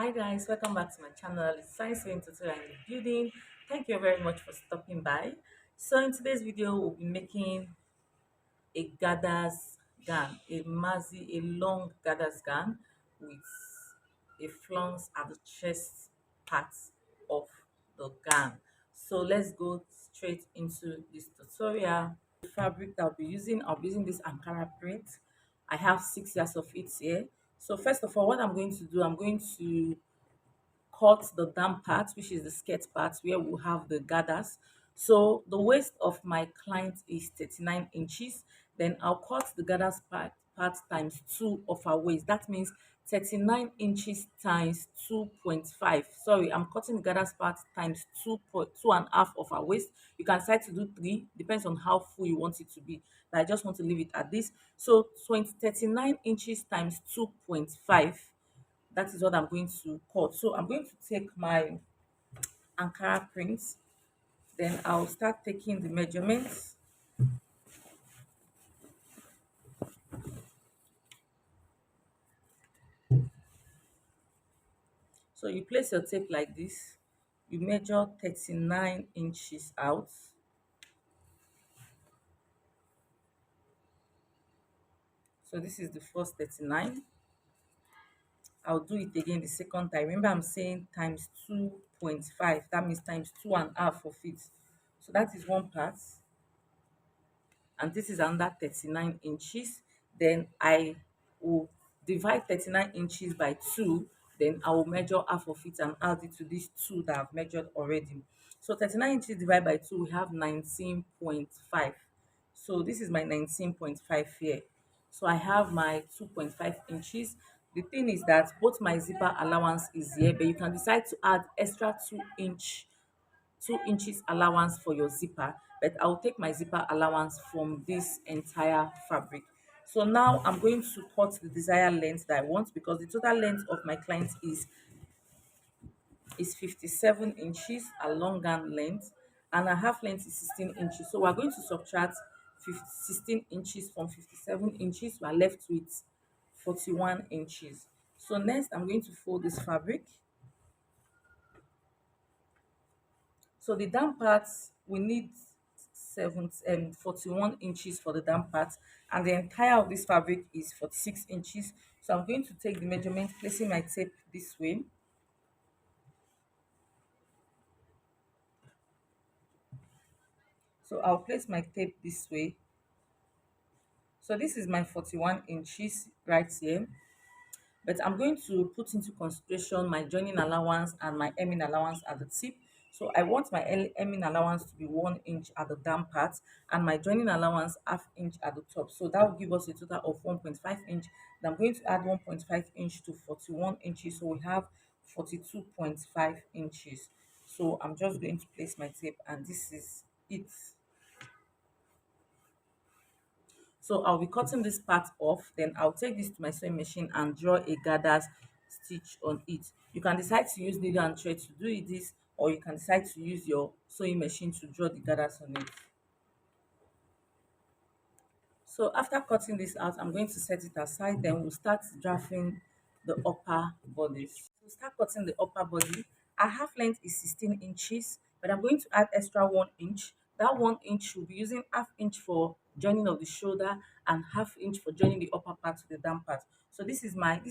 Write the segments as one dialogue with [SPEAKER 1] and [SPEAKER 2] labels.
[SPEAKER 1] Hi guys, welcome back to my channel. It's Science Sewing Tutorial in the building. Thank you very much for stopping by. So in today's video, we'll be making a gathers gown, a long gathers gown with a flounce at the chest part of the gown. So let's go straight into this tutorial. The fabric that I'll be using this Ankara print. I have 6 years of it here. So first of all, what I'm going to do, I'm going to cut the down part, which is the skirt part where we have the gathers. So the waist of my client is 39 inches. Then I'll cut the gathers part times 2 of her waist. That means 39 inches times 2.5. Sorry, I'm cutting the gathers part times 2.2 and a half of her waist. You can decide to do 3, depends on how full you want it to be. But I just want to leave it at this. So 39 inches times 2.5, that is what I'm going to cut. So I'm going to take my Ankara print, then I'll start taking the measurements. So you place your tape like this, you measure 39 inches out. So this is the first 39. I'll do it again the second time. Remember, I'm saying times 2.5, that means times 2.5 of it. So that is one part. And this is under 39 inches. Then I will divide 39 inches by 2. Then I will measure half of it and add it to these 2 that I've measured already. So 39 inches divided by 2, we have 19.5. So this is my 19.5 here. So I have my 2.5 inches. The thing is that both my zipper allowance is here, but you can decide to add extra 2 inches allowance for your zipper, but I'll take my zipper allowance from this entire fabric. So now I'm going to cut the desired length that I want, because the total length of my client is 57 inches along gown length, and her half length is 16 inches. So we're going to subtract 16 inches from 57 inches. We are left with 41 inches. So next I'm going to fold this fabric. So the down parts, we need 41 inches for the down part, and the entire of this fabric is 46 inches. So I'm going to take the measurement, placing my tape this way. So I'll place my tape this way. So this is my 41 inches right here. But I'm going to put into consideration my joining allowance and my hemming allowance at the tip. So I want my hemming allowance to be 1 inch at the down part, and my joining allowance ½ inch at the top. So that will give us a total of 1.5 inch. Then I'm going to add 1.5 inch to 41 inches. So we have 42.5 inches. So I'm just going to place my tape, and this is it. So I'll be cutting this part off, then I'll take this to my sewing machine and draw a gathers stitch on it. You can decide to use needle and thread to do this, or you can decide to use your sewing machine to draw the gathers on it. So after cutting this out, I'm going to set it aside, then we'll start drafting the upper bodies. To start cutting the upper body, our half length is 16 inches, but I'm going to add extra 1 inch. That 1 inch should be using ½ inch for joining of the shoulder and ½ inch for joining the upper part to the down part. So this is my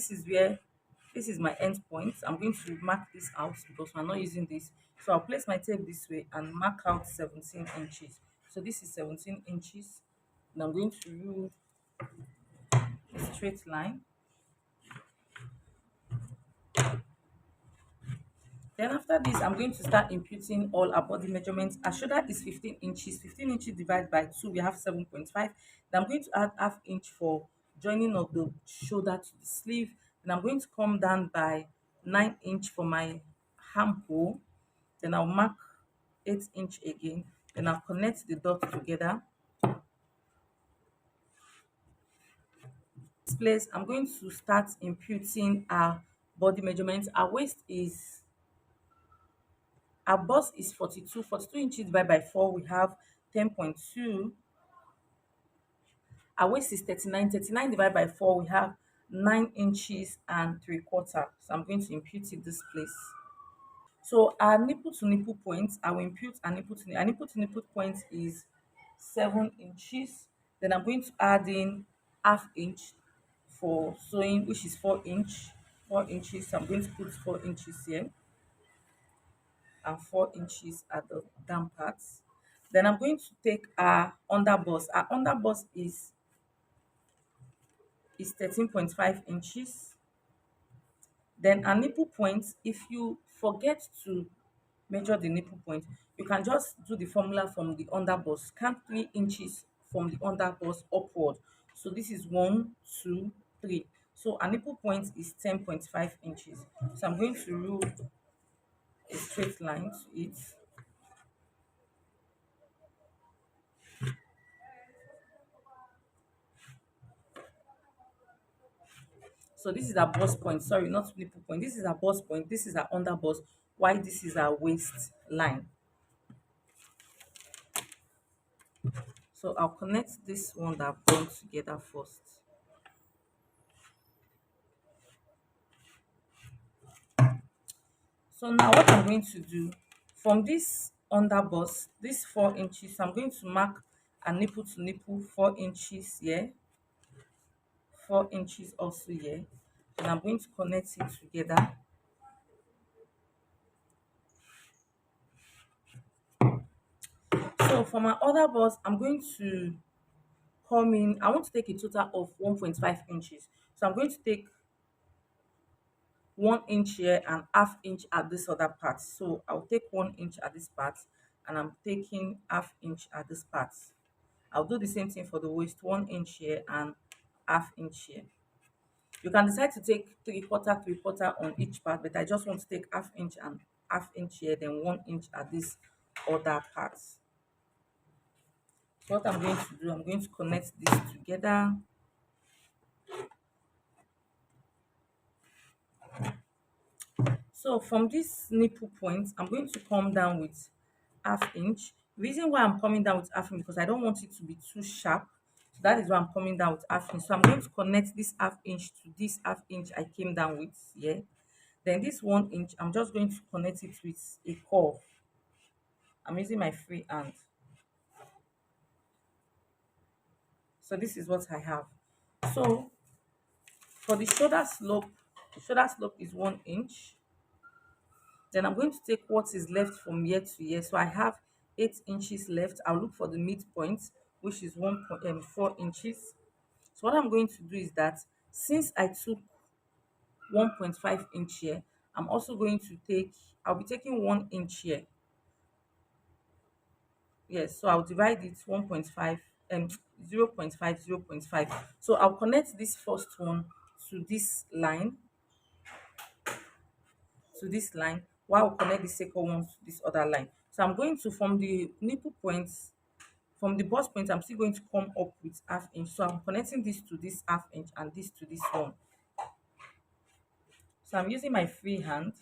[SPEAKER 1] end point. I'm going to mark this out because we're not using this. So I'll place my tape this way and mark out 17 inches. So this is 17 inches. And I'm going to use a straight line. Then after this, I'm going to start imputing all our body measurements. Our shoulder is 15 inches. 15 inches divided by 2, we have 7.5. Then I'm going to add ½ inch for joining of the shoulder to the sleeve. Then I'm going to come down by 9 inch for my armhole. Then I'll mark 8 inch again. Then I'll connect the dots together. This place, I'm going to start imputing our body measurements. Our bust is 42 inches divided by 4, we have 10.2. Our waist is 39 divided by 4, we have 9 inches and 3/4. So I'm going to impute it this place. So our nipple to nipple point, I will impute a nipple to nipple point is 7 inches. Then I'm going to add in half inch for sewing, which is 4 inch. 4 inches. So I'm going to put 4 inches here and 4 inches at the down parts. Then I'm going to take our underbust. Our underbust is 13.5 inches. Then our nipple point, if you forget to measure the nipple point, you can just do the formula from the underbust. Count 3 inches from the underbust upward. So this is 1, 2, 3. So our nipple point is 10.5 inches. So I'm going to rule a straight line to it. So this is our bust point. Sorry, not nipple point. This is our bust point. This is our underbust. Why this is our waist line. So I'll connect this one that I've done together first. So now what I'm going to do, from this underbust, this 4 inches, I'm going to mark a nipple to nipple 4 inches here, 4 inches also here. And I'm going to connect it together. So for my other bust, I'm going to come in. I want to take a total of 1.5 inches. So I'm going to take 1 inch here and half inch at this other part. So I'll take 1 inch at this part and I'm taking half inch at this part. I'll do the same thing for the waist, 1 inch here and half inch here. You can decide to take 3/4 on each part, but I just want to take half inch and half inch here, then 1 inch at this other part. So what I'm going to do, I'm going to connect this together. So from this nipple point, I'm going to come down with half inch. Reason why I'm coming down with half inch because I don't want it to be too sharp. So that is why I'm coming down with half inch. So I'm going to connect this half inch to this half inch I came down with here. Then this 1 inch, I'm just going to connect it with a curve. I'm using my free hand. So this is what I have. So for the shoulder slope is 1 inch. Then I'm going to take what is left from here to here. So I have 8 inches left. I'll look for the midpoint, which is 4 inches. So what I'm going to do is that since I took 1.5 inch here, I'm also going to take, I'll be taking 1 inch here. Yes, so I'll divide it 1.5 and 0.5, 0.5. So I'll connect this first one to this line, while I'll connect the second one to this other line. So I'm going to, from the nipple points, from the bust point, I'm still going to come up with half inch. So I'm connecting this to this half inch and this to this one. So I'm using my free hand.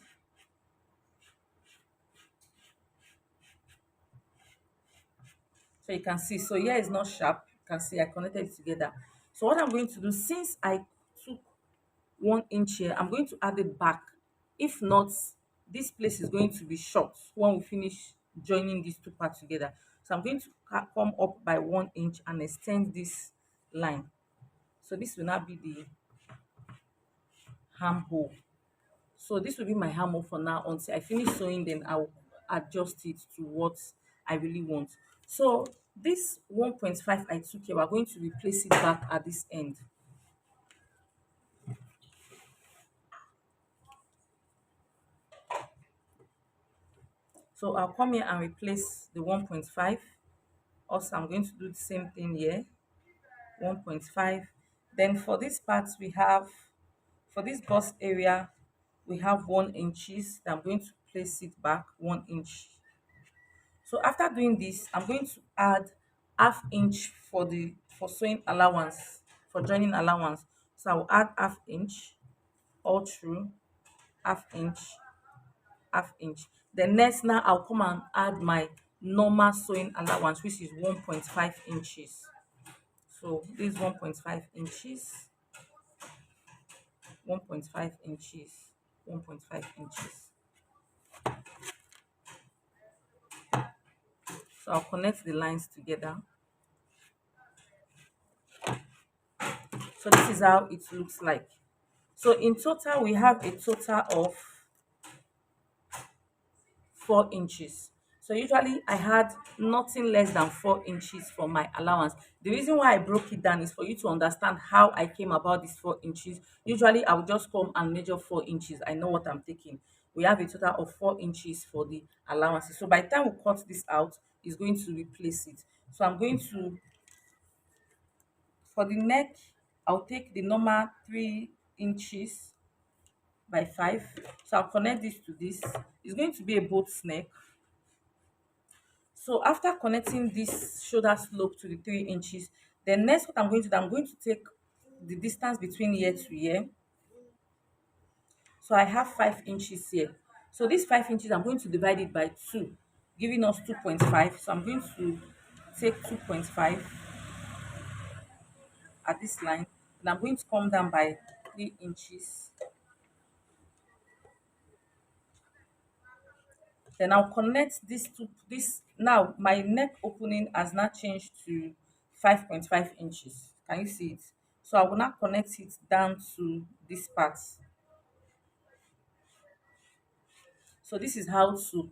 [SPEAKER 1] So you can see, so here is not sharp. You can see I connected it together. So what I'm going to do, since I took 1 inch here, I'm going to add it back. If not, this place is going to be short when we finish joining these two parts together. So I'm going to come up by 1 inch and extend this line. So this will now be the armhole. So this will be my armhole for now until I finish sewing, then I'll adjust it to what I really want. So this 1.5 I took here, we're going to replace it back at this end. So I'll come here and replace the 1.5. Also, I'm going to do the same thing here, 1.5. Then for this part, we have, for this bust area, we have 1 inches. I'm going to place it back 1 inch. So after doing this, I'm going to add half inch for the for sewing allowance, for joining allowance. So I'll add half inch all through, half inch, half inch. Then next, now I'll come and add my normal sewing allowance, which is 1.5 inches. So this 1.5 inches. 1.5 inches, 1.5 inches. So I'll connect the lines together. So this is how it looks like. So in total, we have a total of 4 inches. So usually I had nothing less than 4 inches for my allowance. The reason why I broke it down is for you to understand how I came about these 4 inches. Usually I would just come and measure 4 inches. I know what I'm taking. We have a total of 4 inches for the allowances. So by the time we cut this out, it's going to replace it. So I'm going to, for the neck, I'll take the normal 3 inches by 5. So I'll connect this to this. It's going to be a boat neck. So after connecting this shoulder slope to the 3 inches, then next what I'm going to do, I'm going to take the distance between here to here. So I have 5 inches here. So this 5 inches, I'm going to divide it by 2, giving us 2.5. So I'm going to take 2.5 at this line, and I'm going to come down by 3 inches. Then I'll connect this to this. Now my neck opening has now changed to 5.5 inches. Can you see it? So I will now connect it down to this part. So this is how to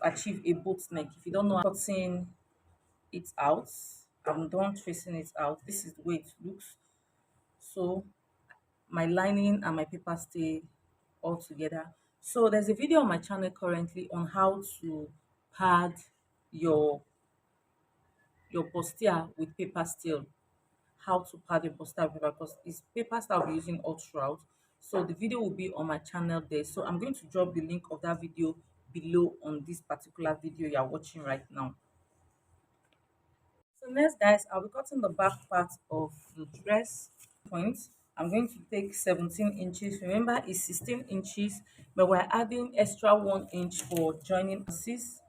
[SPEAKER 1] achieve a boat neck. If you don't know how cutting it out, I'm done tracing it out. This is the way it looks. So my lining and my paper stay all together. So there's a video on my channel currently on how to pad your burstier with paper steel. How to pad your burstier with paper, because it's paper style I'll be using all throughout. So the video will be on my channel there. So I'm going to drop the link of that video below on this particular video you're watching right now. So next guys, I'll be cutting the back part of the dress point. I'm going to take 17 inches. Remember it's 16 inches, but we're adding extra 1 inch for joining pieces.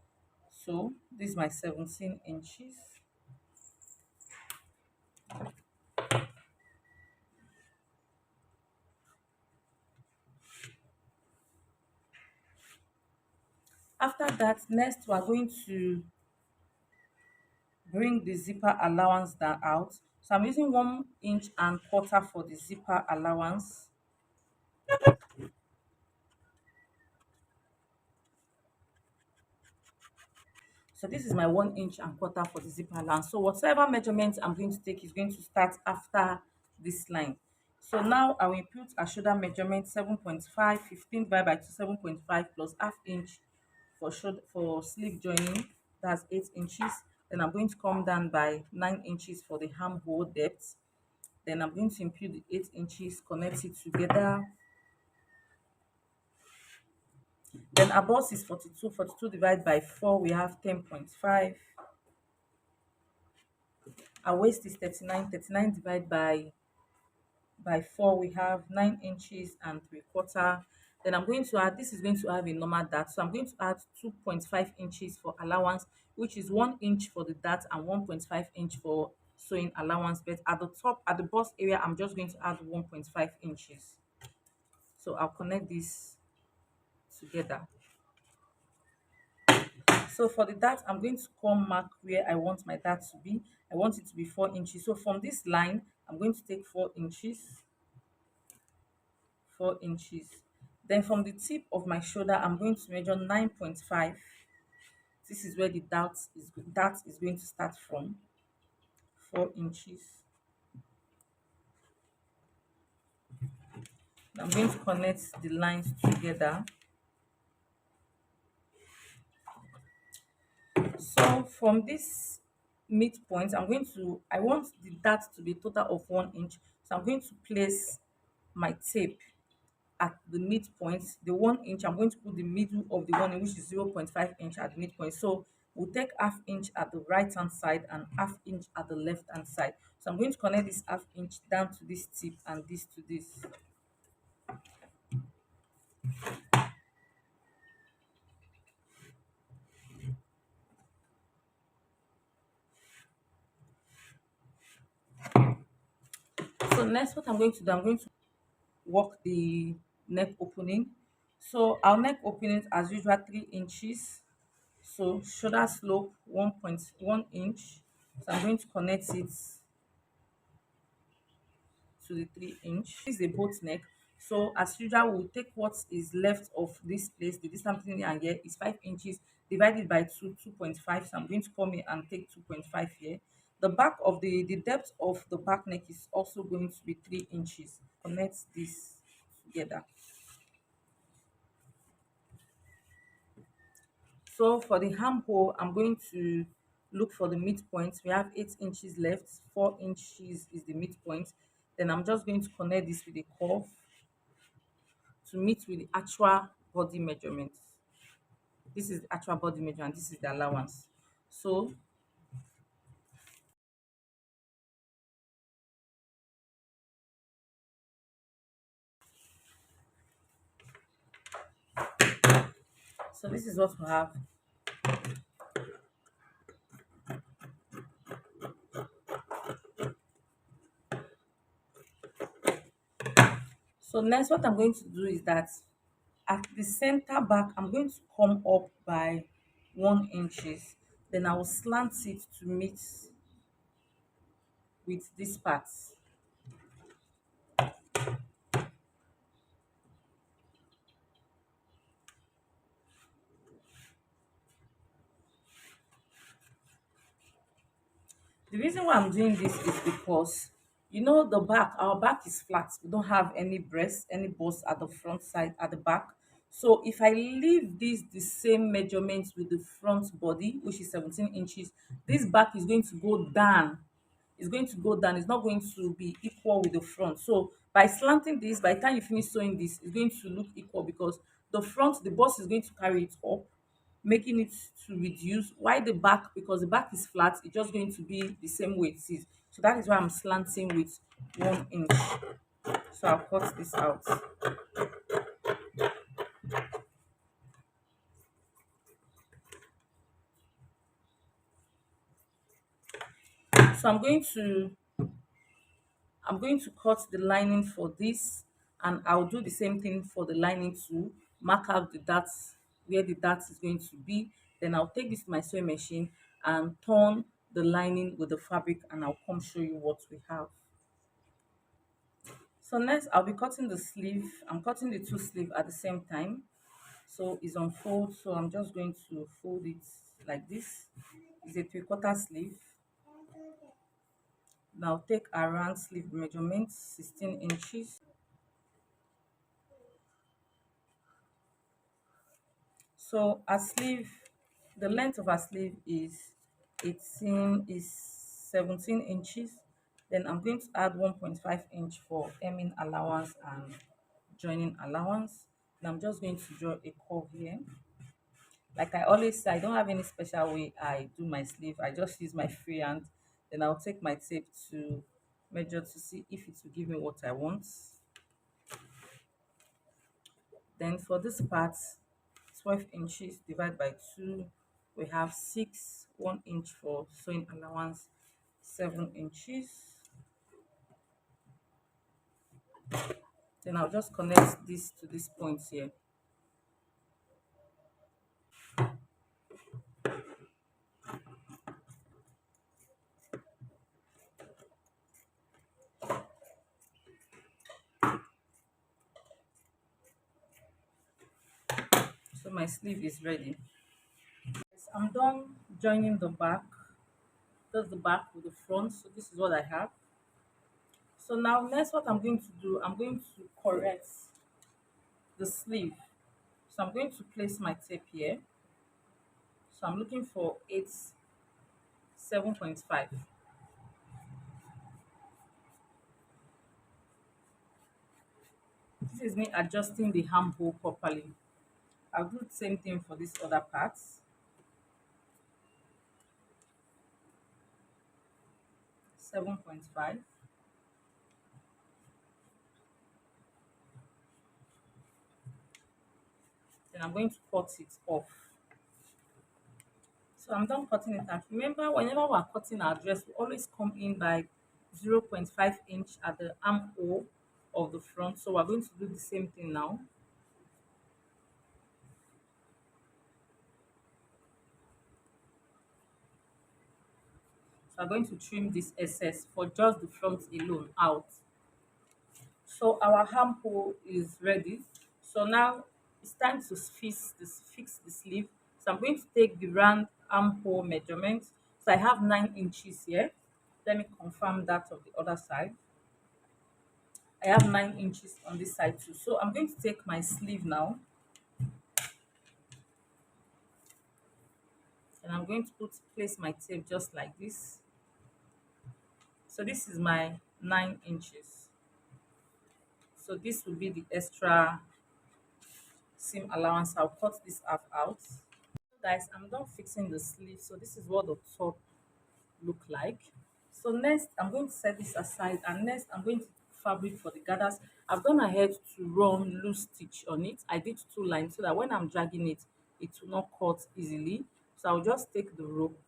[SPEAKER 1] So this is my 17 inches. After that, next we're going to bring the zipper allowance down out. So I'm using 1.25 inch for the zipper allowance. So this is my 1.25 inch for the zipper allowance. So whatever measurement I'm going to take is going to start after this line. So now I will input a shoulder measurement 7.5, 15 divided by 2, 7.5 plus half inch for shoulder for sleeve joining. That's 8 inches. Then I'm going to come down by 9 inches for the armhole depth. Then I'm going to impute the 8 inches, connect it together. Then our boss is 42. 42 divided by 4, we have 10.5. Our waist is 39. 39 divided by 4, we have 9 inches and 3/4. Then I'm going to add, this is going to have a normal dart. So I'm going to add 2.5 inches for allowance, which is 1 inch for the dart and 1.5 inch for sewing allowance. But at the top, at the bust area, I'm just going to add 1.5 inches. So I'll connect this together. So for the dart, I'm going to come mark where I want my dart to be. I want it to be 4 inches. So from this line, I'm going to take 4 inches. 4 inches. Then from the tip of my shoulder, I'm going to measure 9.5. This is where the dart is going to start from. 4 inches. I'm going to connect the lines together. So from this midpoint, I want the dart to be a total of 1 inch. So I'm going to place my tape at the midpoint. The 1 inch, I'm going to put the middle of the 1 inch, which is 0.5 inch at the midpoint. So we'll take half inch at the right hand side and half inch at the left hand side. So I'm going to connect this half inch down to this tip and this to this. So next what I'm going to do, work the neck opening. So our neck opening as usual 3 inches. So shoulder slope 1.1 inch. So I'm going to connect it to the 3 inch. This is a boat neck. So as usual, we'll take what is left of this place. The distance between here and here is 5 inches divided by 2.5. So I'm going to come here and take 2.5 here. The back of the depth of the back neck is also going to be 3 inches. Connect this together. So for the armhole, I'm going to look for the midpoint. We have 8 inches left, 4 inches is the midpoint. Then I'm just going to connect this with a curve to meet with the actual body measurement. This is the actual body measurement, this is the allowance. So this is what we have. So next what I'm going to do is that at the center back, I'm going to come up by 1 inches. Then I will slant it to meet with this part. The reason why I'm doing this is because the back, our back is flat. We don't have any breast, any bust at the front side, at the back. So if I leave this the same measurements with the front body, which is 17 inches, this back is going to go down. It's going to go down. It's not going to be equal with the front. So by slanting this, by the time you finish sewing this, it's going to look equal because the front, the bust is going to carry it up, making it to reduce. Why the back? Because the back is flat, it's just going to be the same way it is. So that is why I'm slanting with 1 inch. So I'll cut this out. So I'm going to cut the lining for this, and I'll do the same thing for the lining to mark out the darts where the dart is going to be. Then I'll take this to my sewing machine and turn the lining with the fabric, and I'll come show you what we have. So next I'll be cutting the sleeve. I'm cutting the two sleeve at the same time. So it's on fold, so I'm just going to fold it like this. It's a 3/4 sleeve. Now take a round sleeve measurement, 16 inches. So a sleeve, the length of a sleeve is 17 inches. Then I'm going to add 1.5 inch for hemming allowance and joining allowance. And I'm just going to draw a curve here. Like I always say, I don't have any special way I do my sleeve. I just use my free hand. Then I'll take my tape to measure to see if it will give me what I want. Then for this part, 12 inches divided by 2, we have 6, 1 inch for sewing allowance, 7 inches. Then I'll just connect this to this point here. So my sleeve is ready. Yes, I'm done joining the back. That's the back with the front. So this is what I have. So now next what I'm going to do, I'm going to correct the sleeve. So I'm going to place my tape here. So I'm looking for 7.5. This is me adjusting the armhole properly. I'll do the same thing for this other part. 7.5. Then I'm going to cut it off. So I'm done cutting it out. Remember, whenever we're cutting our dress, we always come in by 0.5 inch at the armhole of the front. So we're going to do the same thing now. So I'm going to trim this excess for just the front alone out. So our armhole is ready. So now it's time to fix the sleeve. So I'm going to take the round armhole measurement. So I have 9 inches here. Let me confirm that of the other side. I have 9 inches on this side too. So I'm going to take my sleeve now, and I'm going to place my tape just like this. So this is my 9 inches. So this will be the extra seam allowance. I'll cut this half out. Guys, I'm done fixing the sleeve. So this is what the top look like. So next I'm going to set this aside, and next I'm going to fabric for the gathers. I've gone ahead to run loose stitch on it. I did 2 lines so that when I'm dragging it, it will not cut easily. So I'll just take the rope,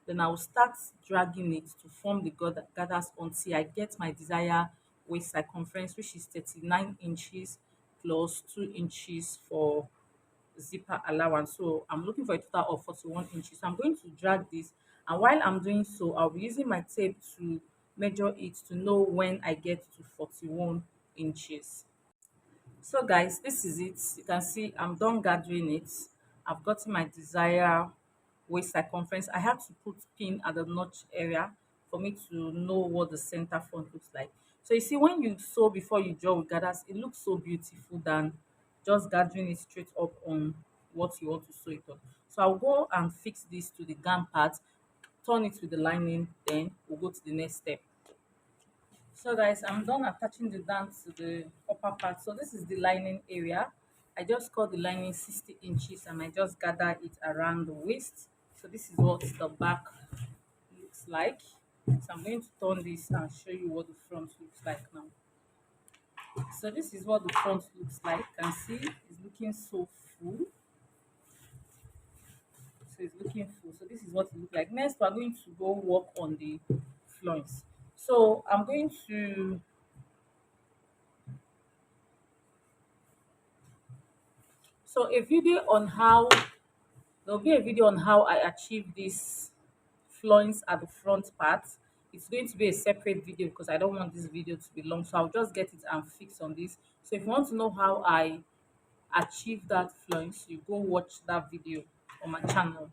[SPEAKER 1] then I'll start dragging it to form the gathers until I get my desired waist circumference, which is 39 inches plus 2 inches for zipper allowance. So I'm looking for a total of 41 inches. So I'm going to drag this, and while I'm doing so, I'll be using my tape to measure it to know when I get to 41 inches. So guys, this is it. You can see I'm done gathering it. I've gotten my desired waist circumference. I had to put pin at the notch area for me to know what the center front looks like. So you see, when you sew before you draw with gathers, it looks so beautiful than just gathering it straight up on what you want to sew it on. So I'll go and fix this to the gown part, turn it with the lining, then we'll go to the next step. So guys, I'm done attaching the down to the upper part. So this is the lining area. I just cut the lining 60 inches and I just gather it around the waist. So this is what the back looks like. So I'm going to turn this and show you what the front looks like now. So this is what the front looks like. You can see it's looking so full. So it's looking full. So this is what it looks like. Next, we're going to go work on the flounce. So I'm going to so a video on how there'll be a video on how I achieve this flounce at the front part. It's going to be a separate video because I don't want this video to be long, so I'll just get it and fix on this. So if you want to know how I achieve that flounce, you go watch that video on my channel.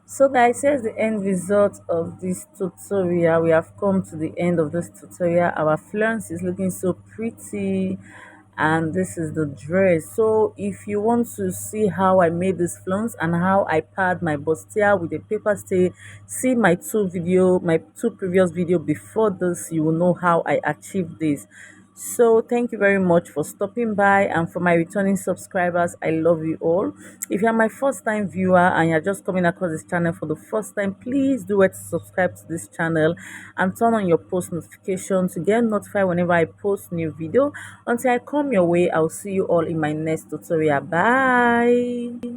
[SPEAKER 1] So guys, here's the end result of this tutorial. We have come to the end of this tutorial. Our flounce is looking so pretty, and this is the dress. So if you want to see how I made this flounce and how I pad my bustier with a paper stay, see my two previous video before this. You will know how I achieved this. So thank you very much for stopping by, and for my returning subscribers, I love you all. If you're my first time viewer and you're just coming across this channel for the first time, please do it to subscribe to this channel and turn on your post notification to get notified whenever I post new video. Until I come your way, I'll see you all in my next tutorial. Bye.